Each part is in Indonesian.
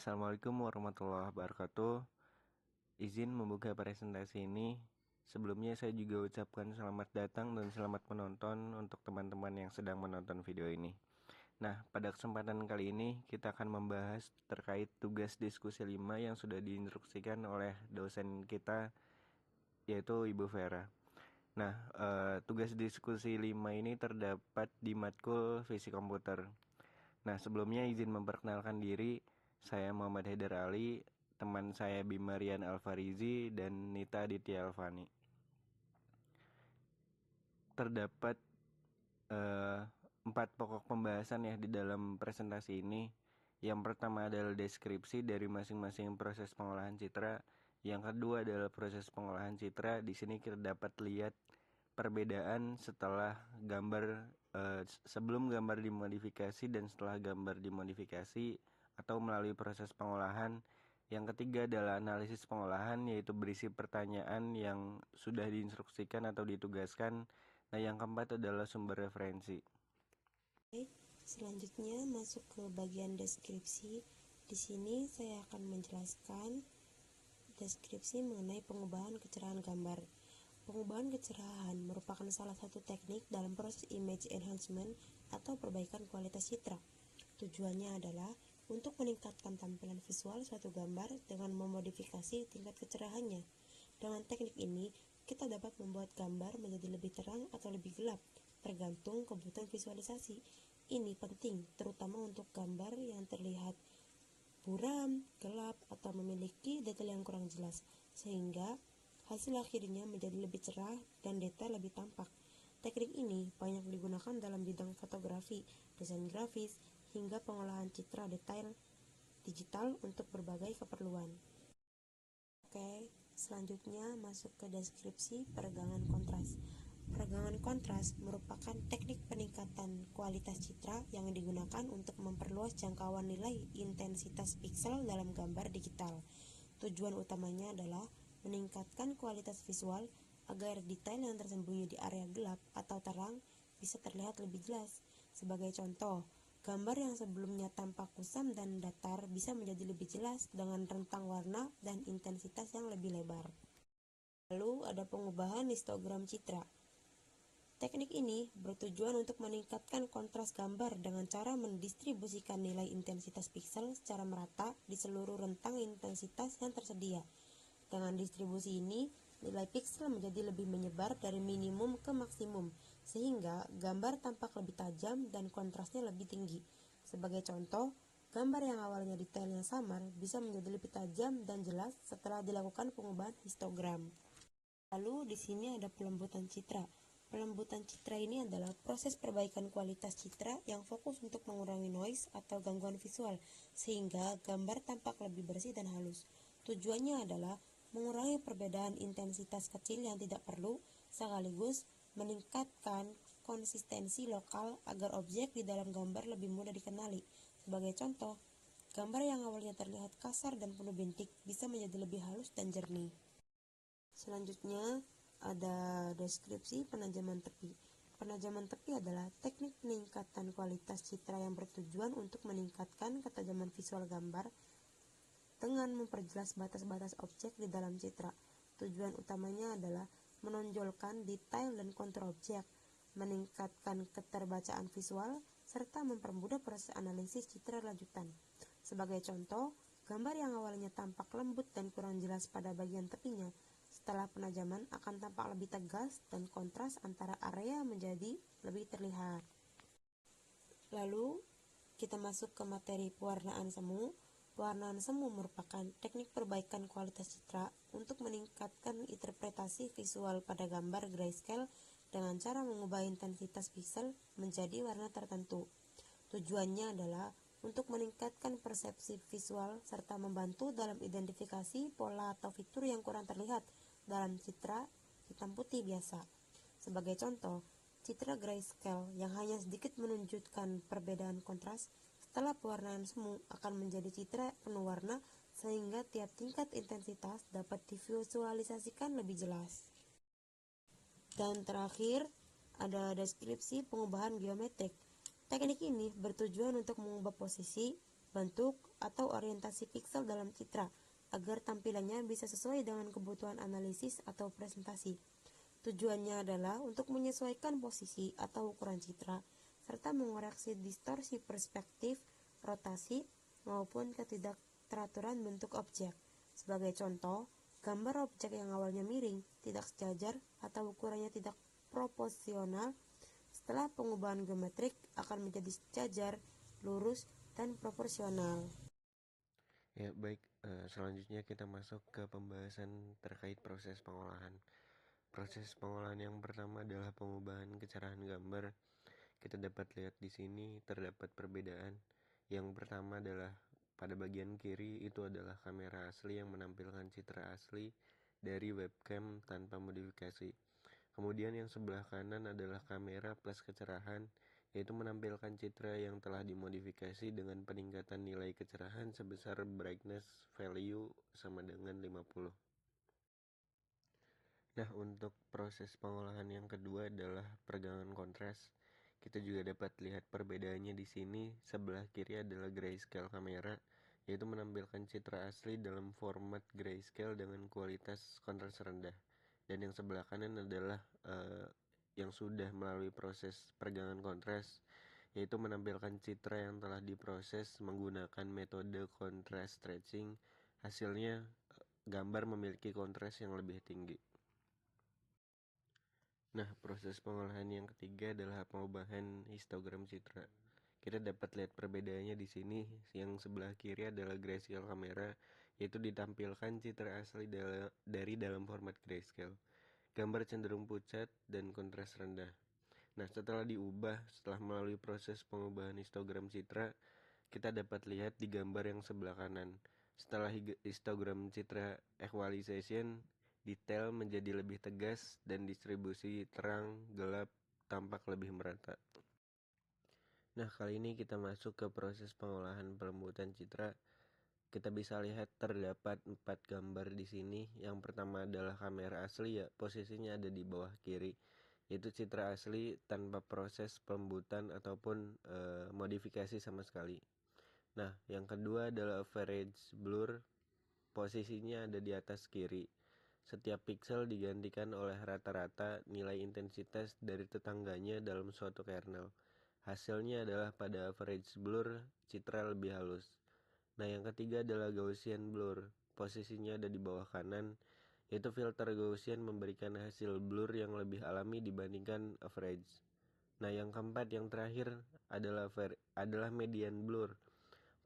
Assalamualaikum warahmatullahi wabarakatuh. Izin membuka presentasi ini. Sebelumnya saya juga ucapkan selamat datang dan selamat menonton untuk teman-teman yang sedang menonton video ini. Nah, pada kesempatan kali ini kita akan membahas terkait tugas diskusi 5 yang sudah diinstruksikan oleh dosen kita, yaitu Ibu Vera. Nah, tugas diskusi 5 ini terdapat di matkul Fisik Komputer. Nah, sebelumnya izin memperkenalkan diri. Saya Muhammad Haidar Ali, teman saya Bimarian Alfarizi dan Nita Aditya Alfani. Terdapat 4 pokok pembahasan ya di dalam presentasi ini. Yang pertama adalah deskripsi dari masing-masing proses pengolahan citra. Yang kedua adalah proses pengolahan citra. Di sini kita dapat lihat perbedaan setelah gambar sebelum gambar dimodifikasi dan setelah gambar dimodifikasi atau melalui proses pengolahan. Yang ketiga adalah analisis pengolahan, yaitu berisi pertanyaan yang sudah diinstruksikan atau ditugaskan. Nah, yang keempat adalah sumber referensi. Selanjutnya masuk ke bagian deskripsi. Di sini saya akan menjelaskan deskripsi mengenai pengubahan kecerahan gambar. Pengubahan kecerahan merupakan salah satu teknik dalam proses image enhancement atau perbaikan kualitas citra. Tujuannya adalah untuk meningkatkan tampilan visual suatu gambar dengan memodifikasi tingkat kecerahannya. Dengan teknik ini, kita dapat membuat gambar menjadi lebih terang atau lebih gelap, tergantung kebutuhan visualisasi. Ini penting, terutama untuk gambar yang terlihat buram, gelap, atau memiliki detail yang kurang jelas, sehingga hasil akhirnya menjadi lebih cerah dan detail lebih tampak. Teknik ini banyak digunakan dalam bidang fotografi, desain grafis, hingga pengolahan citra detail digital untuk berbagai keperluan. Oke, selanjutnya masuk ke deskripsi peregangan kontras. Peregangan kontras merupakan teknik peningkatan kualitas citra yang digunakan untuk memperluas jangkauan nilai intensitas piksel dalam gambar digital. Tujuan utamanya adalah meningkatkan kualitas visual agar detail yang tersembunyi di area gelap atau terang bisa terlihat lebih jelas. Sebagai contoh, gambar yang sebelumnya tampak kusam dan datar bisa menjadi lebih jelas dengan rentang warna dan intensitas yang lebih lebar. Lalu ada pengubahan histogram citra. Teknik ini bertujuan untuk meningkatkan kontras gambar dengan cara mendistribusikan nilai intensitas piksel secara merata di seluruh rentang intensitas yang tersedia. Dengan distribusi ini, nilai piksel menjadi lebih menyebar dari minimum ke maksimum, sehingga gambar tampak lebih tajam dan kontrasnya lebih tinggi. Sebagai contoh, gambar yang awalnya detailnya samar bisa menjadi lebih tajam dan jelas setelah dilakukan pengubahan histogram. Lalu di sini ada pelembutan citra. Pelembutan citra ini adalah proses perbaikan kualitas citra yang fokus untuk mengurangi noise atau gangguan visual, sehingga gambar tampak lebih bersih dan halus. Tujuannya adalah mengurangi perbedaan intensitas kecil yang tidak perlu, sekaligus meningkatkan konsistensi lokal agar objek di dalam gambar lebih mudah dikenali. Sebagai contoh, gambar yang awalnya terlihat kasar dan penuh bintik bisa menjadi lebih halus dan jernih. Selanjutnya ada deskripsi penajaman tepi. Penajaman tepi adalah teknik peningkatan kualitas citra yang bertujuan untuk meningkatkan ketajaman visual gambar dengan memperjelas batas-batas objek di dalam citra. Tujuan utamanya adalah menonjolkan detail dan kontur objek, meningkatkan keterbacaan visual, serta mempermudah proses analisis citra lanjutan. Sebagai contoh, gambar yang awalnya tampak lembut dan kurang jelas pada bagian tepinya, setelah penajaman akan tampak lebih tegas dan kontras antara area menjadi lebih terlihat. Lalu kita masuk ke materi pewarnaan semu. Pewarnaan semu merupakan teknik perbaikan kualitas citra untuk meningkatkan interpretasi visual pada gambar grayscale dengan cara mengubah intensitas piksel menjadi warna tertentu. Tujuannya adalah untuk meningkatkan persepsi visual serta membantu dalam identifikasi pola atau fitur yang kurang terlihat dalam citra hitam putih biasa. Sebagai contoh, citra grayscale yang hanya sedikit menunjukkan perbedaan kontras setelah pewarnaan semu akan menjadi citra penuh warna sehingga tiap tingkat intensitas dapat divisualisasikan lebih jelas. Dan terakhir, ada deskripsi pengubahan geometrik. Teknik ini bertujuan untuk mengubah posisi, bentuk, atau orientasi piksel dalam citra agar tampilannya bisa sesuai dengan kebutuhan analisis atau presentasi. Tujuannya adalah untuk menyesuaikan posisi atau ukuran citra serta mengoreksi distorsi perspektif, rotasi, maupun ketidakteraturan bentuk objek. Sebagai contoh, gambar objek yang awalnya miring, tidak sejajar, atau ukurannya tidak proporsional, setelah pengubahan geometrik akan menjadi sejajar, lurus, dan proporsional. Ya baik, selanjutnya kita masuk ke pembahasan terkait proses pengolahan. Proses pengolahan yang pertama adalah pengubahan kecerahan gambar. Kita dapat lihat di sini terdapat perbedaan. Yang pertama adalah pada bagian kiri itu adalah kamera asli yang menampilkan citra asli dari webcam tanpa modifikasi. Kemudian yang sebelah kanan adalah kamera plus kecerahan, yaitu menampilkan citra yang telah dimodifikasi dengan peningkatan nilai kecerahan sebesar brightness value sama dengan 50. Nah, untuk proses pengolahan yang kedua adalah pergangan kontras. Kita juga dapat lihat perbedaannya di sini. Sebelah kiri adalah grayscale kamera, yaitu menampilkan citra asli dalam format grayscale dengan kualitas kontras rendah. Dan yang sebelah kanan adalah yang sudah melalui proses pergangan kontras, yaitu menampilkan citra yang telah diproses menggunakan metode contrast stretching. Hasilnya gambar memiliki kontras yang lebih tinggi. Nah, proses pengolahan yang ketiga adalah pengubahan histogram citra. Kita dapat lihat perbedaannya di sini. Yang sebelah kiri adalah grayscale kamera, yaitu ditampilkan citra asli dari dalam format grayscale. Gambar cenderung pucat dan kontras rendah. Nah, setelah melalui proses pengubahan histogram citra, kita dapat lihat di gambar yang sebelah kanan. Setelah histogram citra equalization, detail menjadi lebih tegas dan distribusi terang gelap tampak lebih merata. Nah, kali ini kita masuk ke proses pengolahan pelembutan citra. Kita bisa lihat terdapat 4 gambar di sini. Yang pertama adalah kamera asli, ya, posisinya ada di bawah kiri, yaitu citra asli tanpa proses pelembutan ataupun modifikasi sama sekali. Nah, yang kedua adalah average blur, posisinya ada di atas kiri. Setiap piksel digantikan oleh rata-rata nilai intensitas dari tetangganya dalam suatu kernel. Hasilnya adalah pada average blur, citra lebih halus. Nah, yang ketiga adalah Gaussian blur. Posisinya ada di bawah kanan, yaitu filter Gaussian memberikan hasil blur yang lebih alami dibandingkan average. Nah, yang keempat, yang terakhir adalah median blur.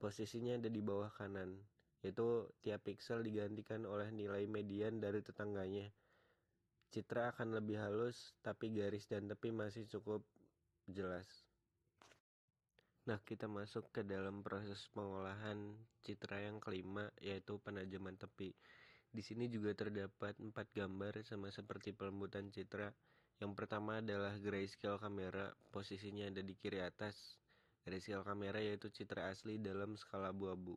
Posisinya ada di bawah kanan, yaitu tiap piksel digantikan oleh nilai median dari tetangganya. Citra akan lebih halus, tapi garis dan tepi masih cukup jelas. Nah, kita masuk ke dalam proses pengolahan citra yang kelima, yaitu penajaman tepi. Di sini juga terdapat 4 gambar sama seperti pelembutan citra. Yang pertama adalah grayscale kamera, posisinya ada di kiri atas. Grayscale kamera yaitu citra asli dalam skala abu-abu.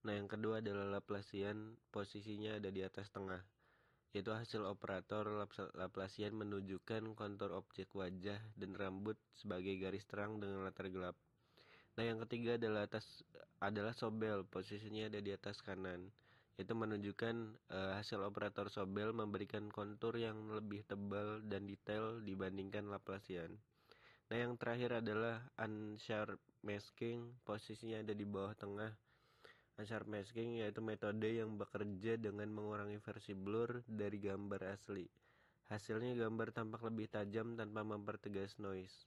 Nah, yang kedua adalah Laplacian, posisinya ada di atas tengah, yaitu hasil operator Laplacian menunjukkan kontur objek wajah dan rambut sebagai garis terang dengan latar gelap. Nah, yang ketiga adalah Sobel, posisinya ada di atas kanan, yaitu menunjukkan hasil operator Sobel memberikan kontur yang lebih tebal dan detail dibandingkan Laplacian. Nah, yang terakhir adalah unsharp masking, posisinya ada di bawah tengah. Unsharp masking yaitu metode yang bekerja dengan mengurangi versi blur dari gambar asli. Hasilnya gambar tampak lebih tajam tanpa mempertegas noise.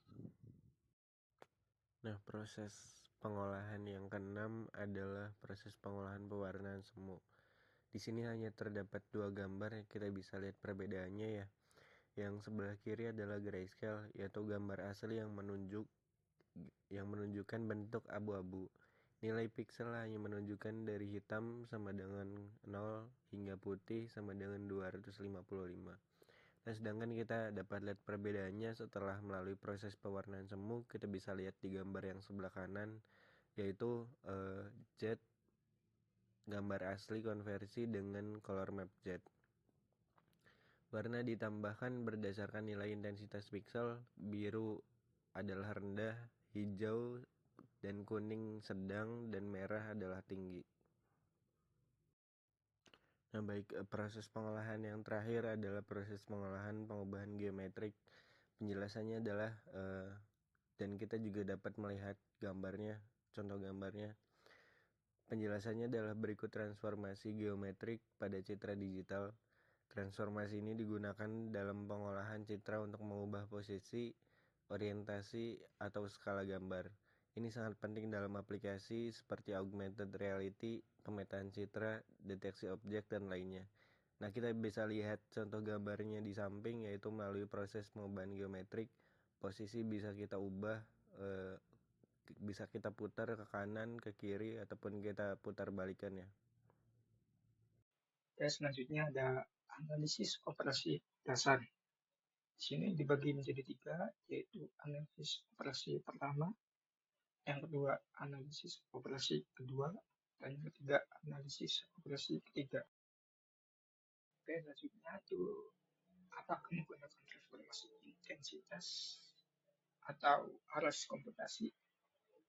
Nah, proses pengolahan yang keenam adalah proses pengolahan pewarnaan semu. Di sini hanya terdapat 2 gambar yang kita bisa lihat perbedaannya, ya. Yang sebelah kiri adalah grayscale, yaitu gambar asli yang menunjukkan bentuk abu-abu. Nilai piksel hanya menunjukkan dari hitam sama dengan 0 hingga putih sama dengan 255. Nah, sedangkan kita dapat lihat perbedaannya setelah melalui proses pewarnaan semu. Kita bisa lihat di gambar yang sebelah kanan, yaitu jet, gambar asli konversi dengan color map jet. Warna ditambahkan berdasarkan nilai intensitas piksel. Biru adalah rendah, hijau dan kuning sedang, dan merah adalah tinggi. Nah, baik, proses pengolahan yang terakhir adalah proses pengolahan pengubahan geometrik. Penjelasannya adalah dan kita juga dapat melihat gambarnya, contoh gambarnya. Penjelasannya adalah berikut: transformasi geometrik pada citra digital. Transformasi ini digunakan dalam pengolahan citra untuk mengubah posisi, orientasi, atau skala gambar. Ini sangat penting dalam aplikasi seperti augmented reality, pemetaan citra, deteksi objek, dan lainnya. Nah, kita bisa lihat contoh gambarnya di samping, yaitu melalui proses pengubahan geometrik, posisi bisa kita ubah, bisa kita putar ke kanan, ke kiri, ataupun kita putar balikannya. Oke, selanjutnya ada analisis operasi dasar. Di sini dibagi menjadi 3, yaitu analisis operasi pertama, yang kedua analisis operasi kedua, dan yang ketiga analisis operasi ketiga. Oke, selanjutnya itu apakah menggunakan transformasi intensitas atau arus komputasi?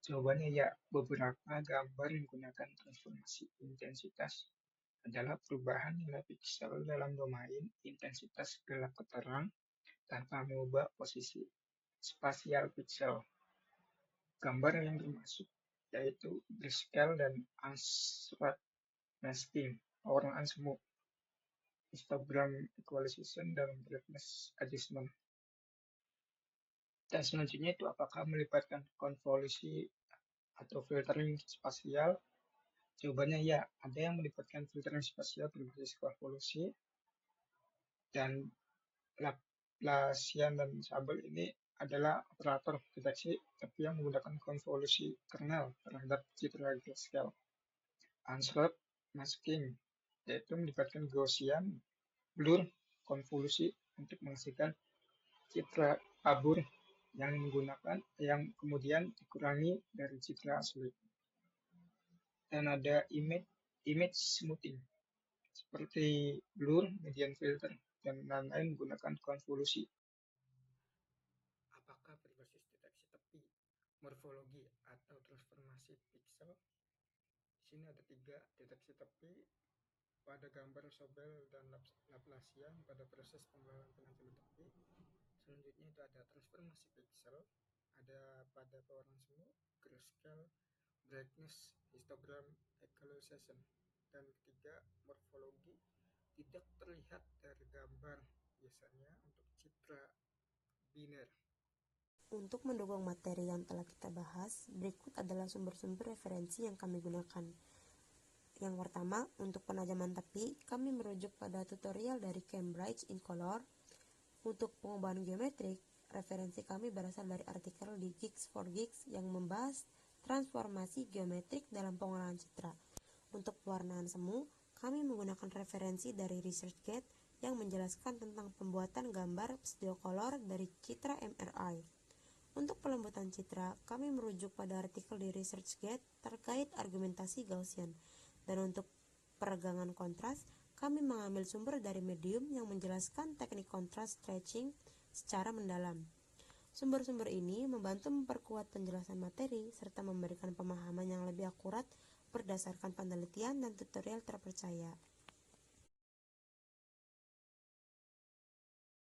Jawabannya ya, beberapa gambar menggunakan transformasi intensitas adalah perubahan nilai piksel dalam domain intensitas gelap ke terang tanpa mengubah posisi spasial piksel. Gambar yang dimaksud yaitu grayscale dan unsharp masking, pewarnaan semu, histogram equalization, dan brightness adjustment. Dan selanjutnya itu apakah melibatkan konvolusi atau filtering spasial? Jawabannya ya, ada yang melibatkan filtering spasial berbasis konvolusi, dan Laplacian dan Sabel ini adalah operator deteksi tapi yang menggunakan konvolusi kernel terhadap citra grayscale. Unsharp masking yaitu melibatkan Gaussian blur konvolusi untuk menghasilkan citra kabur yang kemudian dikurangi dari citra asli. Dan ada image smoothing seperti blur, median filter, dan lain-lain menggunakan konvolusi. Apakah berbasis deteksi tepi, morfologi, atau transformasi piksel? Di sini ada 3, deteksi tepi pada gambar Sobel dan Laplacian pada proses pengolahan penampilan tepi. Selanjutnya itu ada transformasi piksel, ada pada pewarnaan semu, grayscale, brightness, histogram equalization. Dan ketiga, morfologi, tidak terlihat dari gambar, biasanya untuk citra biner. Untuk mendukung materi yang telah kita bahas, berikut adalah sumber-sumber referensi yang kami gunakan. Yang pertama, untuk penajaman tepi, kami merujuk pada tutorial dari Cambridge in Color. Untuk pengubahan geometrik, referensi kami berasal dari artikel di Geeks4Geeks yang membahas transformasi geometrik dalam pengolahan citra. Untuk pewarnaan semu, kami menggunakan referensi dari ResearchGate yang menjelaskan tentang pembuatan gambar pseudocolor dari citra MRI. Untuk pelembutan citra, kami merujuk pada artikel di ResearchGate terkait argumentasi Gaussian. Dan untuk peregangan kontras, kami mengambil sumber dari Medium yang menjelaskan teknik kontras stretching secara mendalam. Sumber-sumber ini membantu memperkuat penjelasan materi serta memberikan pemahaman yang lebih akurat berdasarkan penelitian dan tutorial terpercaya.